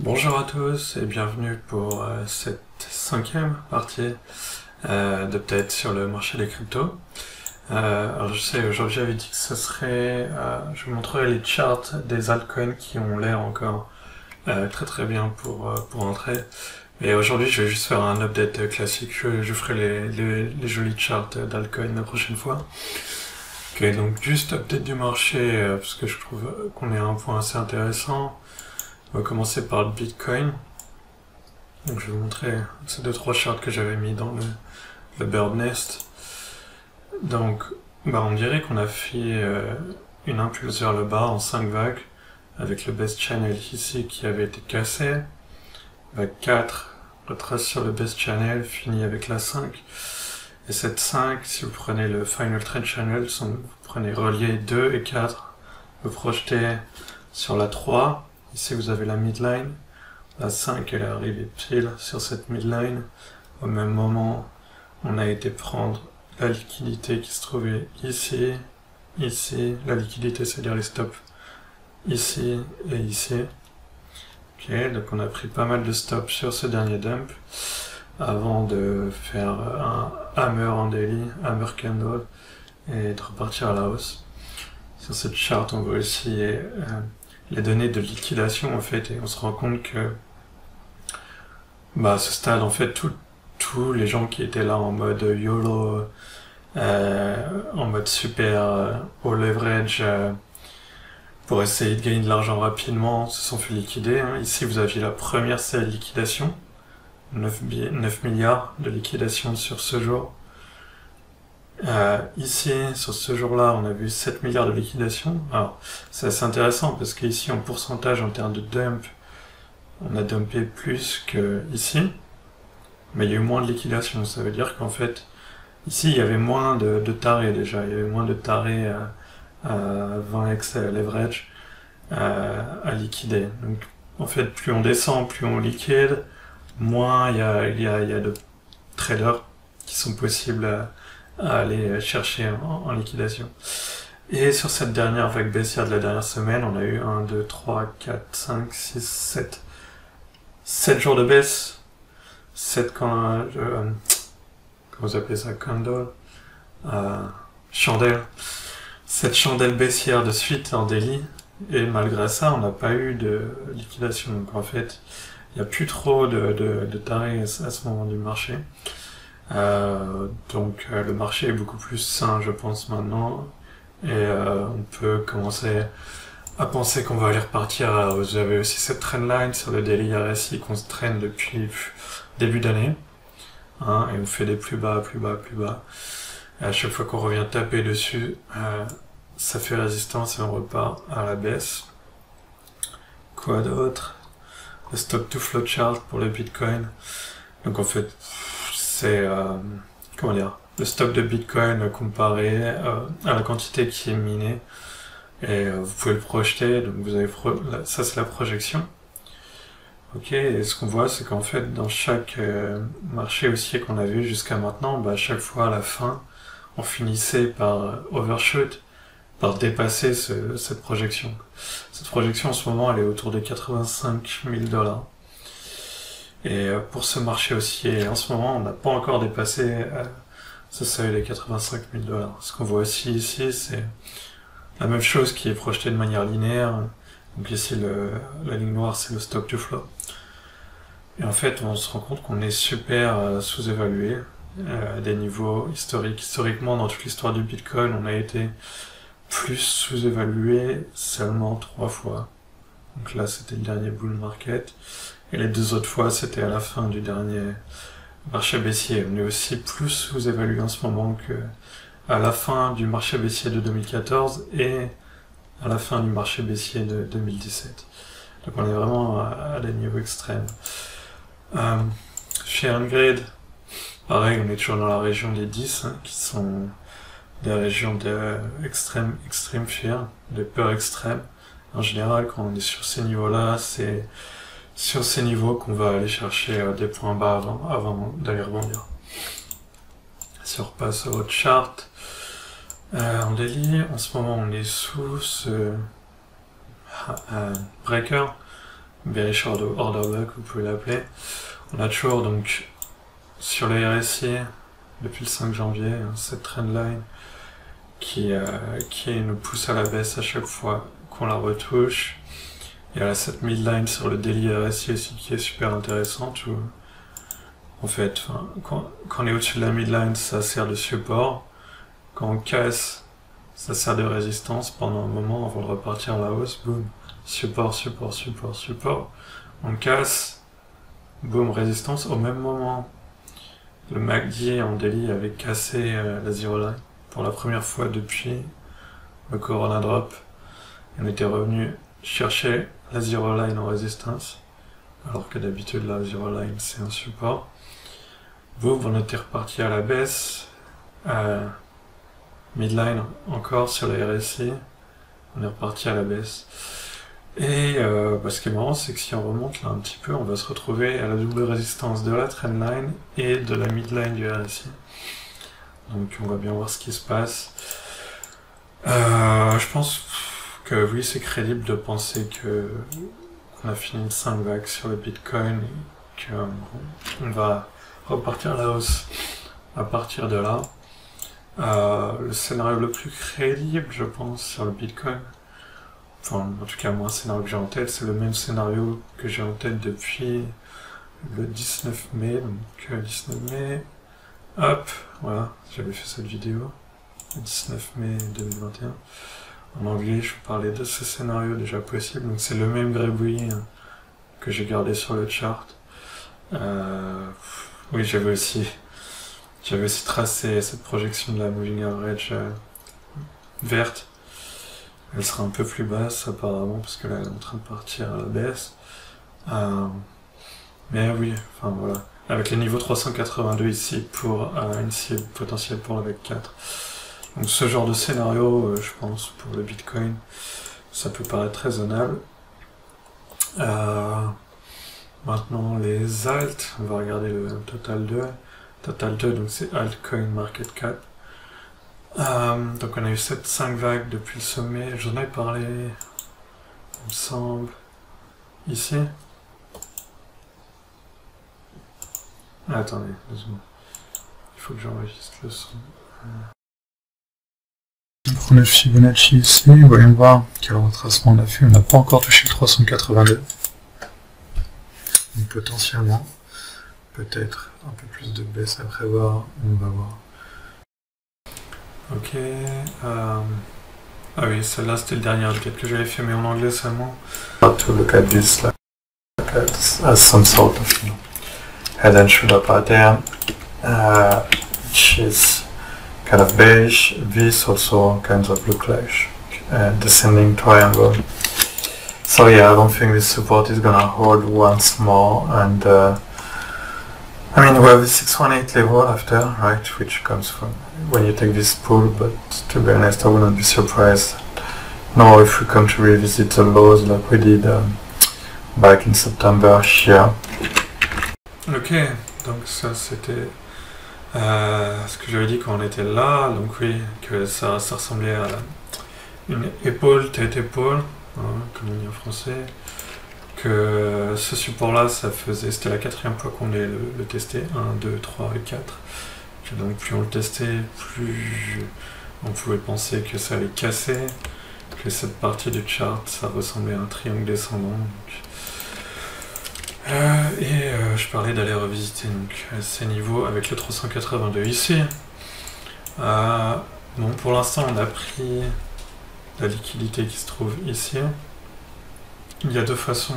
Bonjour à tous et bienvenue pour cette cinquième partie d'update sur le marché des cryptos. Alors je sais, aujourd'hui j'avais dit que ce serait, je vous montrerai les charts des altcoins qui ont l'air encore très très bien pour entrer. Et aujourd'hui je vais juste faire un update classique, je ferai les jolis charts d'altcoins la prochaine fois. Ok, donc juste update du marché parce que je trouve qu'on est à un point assez intéressant. On va commencer par le Bitcoin. Donc je vais vous montrer ces 2-3 charts que j'avais mis dans le Bird Nest. Donc on dirait qu'on a fait une impulse vers le bas en 5 vagues, avec le best channel ici qui avait été cassé. Vague 4, retrace sur le best channel, finit avec la 5. Et cette 5, si vous prenez le final trend channel, vous prenez relié 2 et 4, vous projetez sur la 3. Ici vous avez la midline, la 5 elle est arrivée pile sur cette midline. Au même moment, on a été prendre la liquidité qui se trouvait ici, ici, la liquidité c'est-à-dire les stops, ici et ici. Ok, donc on a pris pas mal de stops sur ce dernier dump, avant de faire un hammer en daily, hammer candle, et de repartir à la hausse. Sur cette charte on voit aussi les données de liquidation en fait, et on se rend compte que à ce stade en fait tous les gens qui étaient là en mode YOLO, en mode super au leverage pour essayer de gagner de l'argent rapidement se sont fait liquider. Ici vous aviez la première série de liquidation, 9 milliards de liquidation sur ce jour. Ici, sur ce jour-là, on a vu 7 milliards de liquidation. Alors, c'est assez intéressant parce qu'ici, en pourcentage, en termes de dump, on a dumpé plus que ici, mais il y a eu moins de liquidation. Ça veut dire qu'en fait, ici, il y avait moins de tarés déjà. Il y avait moins de tarés à 20x leverage à liquider. Donc, en fait, plus on descend, plus on liquide, moins il y a de traders qui sont possibles à aller chercher en liquidation. Et sur cette dernière vague baissière de la dernière semaine, on a eu 1, 2, 3, 4, 5, 6, 7. 7 jours de baisse. 7 comment vous appelez ça, candle, chandelle. 7 chandelles baissières de suite en daily. Et malgré ça, on n'a pas eu de liquidation. Donc en fait, il n'y a plus trop de tarés à ce moment du marché. Donc le marché est beaucoup plus sain je pense maintenant, et on peut commencer à penser qu'on va aller repartir. Vous avez aussi cette trendline sur le daily RSI qu'on se traîne depuis début d'année, et on fait des plus bas, plus bas, plus bas, et à chaque fois qu'on revient taper dessus, ça fait résistance et on repart à la baisse. Quoi d'autre? Le stock to flow chart pour le Bitcoin. Donc en fait c'est comment dire, le stock de Bitcoin comparé à la quantité qui est minée, et vous pouvez le projeter. Donc vous avez ça c'est la projection. Ok, et ce qu'on voit c'est qu'en fait dans chaque marché haussier qu'on a vu jusqu'à maintenant, à chaque fois à la fin on finissait par overshoot, par dépasser cette projection. Cette projection en ce moment elle est autour de 85 000 $. Et pour ce marché haussier, en ce moment, on n'a pas encore dépassé ce seuil des 85 000 $. Ce qu'on voit aussi ici, c'est la même chose qui est projetée de manière linéaire. Donc ici, la ligne noire, c'est le stock to flow. Et en fait, on se rend compte qu'on est super sous-évalué à des niveaux historiques. Historiquement, dans toute l'histoire du Bitcoin, on a été plus sous-évalué seulement 3 fois. Donc là, c'était le dernier bull market. Et les 2 autres fois, c'était à la fin du dernier marché baissier. On est aussi plus sous-évalué en ce moment que à la fin du marché baissier de 2014 et à la fin du marché baissier de 2017. Donc on est vraiment à des niveaux extrêmes. Chez Engrid, pareil, on est toujours dans la région des 10, qui sont des régions de extrême fear, de peur extrême. En général, quand on est sur ces niveaux-là, c'est sur ces niveaux qu'on va aller chercher des points bas avant d'aller rebondir. Si on repasse au chart, en daily, en ce moment on est sous ce breaker, bearish order block, vous pouvez l'appeler. On a toujours donc sur le RSI depuis le 5 janvier cette trendline qui nous pousse à la baisse à chaque fois qu'on la retouche. Il y a cette midline sur le daily RSI aussi qui est super intéressante où en fait quand on est au-dessus de la midline ça sert de support, quand on casse ça sert de résistance pendant un moment avant de repartir à la hausse, boum, support, support, support, support, on casse, boum, résistance. Au même moment le MACD en daily avait cassé la zero line pour la première fois depuis le Corona Drop. On était revenu chercher la zero line en résistance, alors que d'habitude la zero line c'est un support. Boum, on était reparti à la baisse, midline encore sur le RSI, on est reparti à la baisse. Et ce qui est marrant, c'est que si on remonte là un petit peu, on va se retrouver à la double résistance de la trendline et de la midline du RSI. Donc on va bien voir ce qui se passe. Je pense que oui, c'est crédible de penser qu'on a fini une 5 vagues sur le Bitcoin et qu'on va repartir à la hausse à partir de là. Le scénario le plus crédible, je pense, sur le Bitcoin, enfin en tout cas moi, un scénario que j'ai en tête, c'est le même scénario que j'ai en tête depuis le 19 mai, donc 19 mai, hop, voilà, j'avais fait cette vidéo, le 19 mai 2021, en anglais, je vous parlais de ce scénario déjà possible, donc c'est le même gribouillis que j'ai gardé sur le chart. Oui, j'avais aussi tracé cette projection de la moving average verte. Elle sera un peu plus basse apparemment parce que là elle est en train de partir à la baisse. Mais oui, enfin voilà. Avec les niveaux 382 ici pour une cible potentielle pour la vague 4. Donc ce genre de scénario, je pense, pour le Bitcoin, ça peut paraître raisonnable. Maintenant les alts, on va regarder le total 2. Total 2, donc c'est altcoin market cap. Donc on a eu 5 vagues depuis le sommet, j'en ai parlé, il me semble, ici. Attendez, 2 secondes. Il faut que j'enregistre le son. On a Fibonacci ici, voyons voir quel retracement on a fait. On n'a pas encore touché le 382. Donc potentiellement, peut-être un peu plus de baisse à prévoir, on va voir. Ok, ah oui, celle-là c'était le dernier update que j'avais fait, mais en anglais seulement. To look at this like as some sort of head and shoulder pattern, which is kind of beige. This also kind of look like a descending triangle. So yeah, I don't think this support is gonna hold once more, and I mean we have the 618 level after, right, which comes from when you take this pull, but to be honest I wouldn't be surprised now if we come to revisit the lows like we did back in September here. Ok, donc ça c'était ce que j'avais dit quand on était là, donc oui, que ça ressemblait à une épaule, tête épaule, comme on dit en français, que ce support là c'était la 4e fois qu'on allait le tester, 1, 2, 3 et 4, que donc plus on le testait, plus on pouvait penser que ça allait casser, que cette partie du chart ça ressemblait à un triangle descendant. Je parlais d'aller revisiter donc, ces niveaux avec le 382 ici. Bon, pour l'instant on a pris la liquidité qui se trouve ici. Il y a deux façons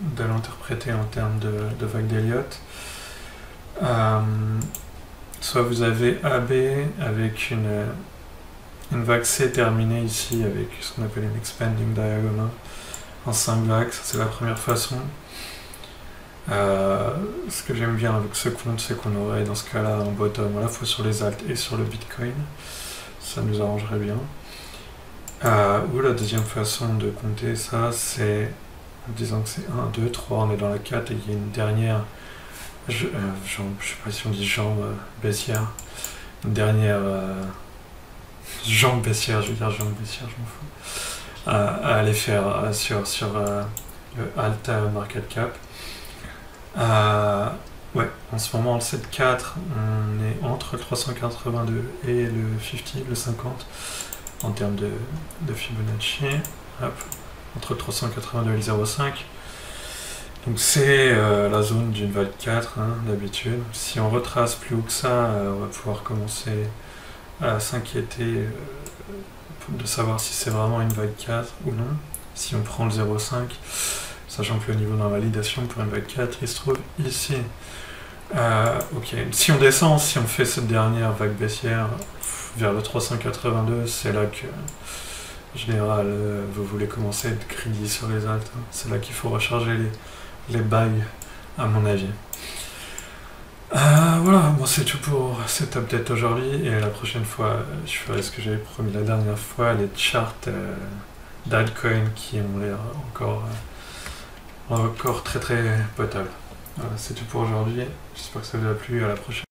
de l'interpréter en termes de vague d'Elliott. Soit vous avez AB avec une vague C terminée ici avec ce qu'on appelle une expanding diagonal en 5 vagues, ça c'est la première façon. Ce que j'aime bien avec ce compte, c'est qu'on aurait dans ce cas-là un bottom à la fois sur les alts et sur le Bitcoin. Ça nous arrangerait bien. Ou la deuxième façon de compter ça, c'est en disant que c'est 1, 2, 3, on est dans la 4 et il y a une dernière jambe, je sais pas si on dit jambe baissière, une dernière jambe baissière, je veux dire jambe baissière, je m'en fous, à aller faire sur le Alta Market Cap. Ouais, en ce moment, le 7.4, on est entre le 382 et le 50, le 50, en termes de Fibonacci. Hop, entre le 382 et le 0.5. Donc c'est la zone d'une vague 4, hein, d'habitude. Si on retrace plus haut que ça, on va pouvoir commencer à s'inquiéter de savoir si c'est vraiment une vague 4 ou non. Si on prend le 0.5, sachant que le niveau d'invalidation pour une vague 4, il se trouve ici. Ok, si on descend, si on fait cette dernière vague baissière vers le 382, c'est là que, en général, vous voulez commencer à être greedy sur les alts. Hein. C'est là qu'il faut recharger les bails, à mon avis. Voilà, bon, c'est tout pour cet update aujourd'hui, et la prochaine fois, je ferai ce que j'avais promis la dernière fois, les charts d'altcoin qui ont l'air encore très très potables. Voilà, c'est tout pour aujourd'hui, j'espère que ça vous a plu, à la prochaine.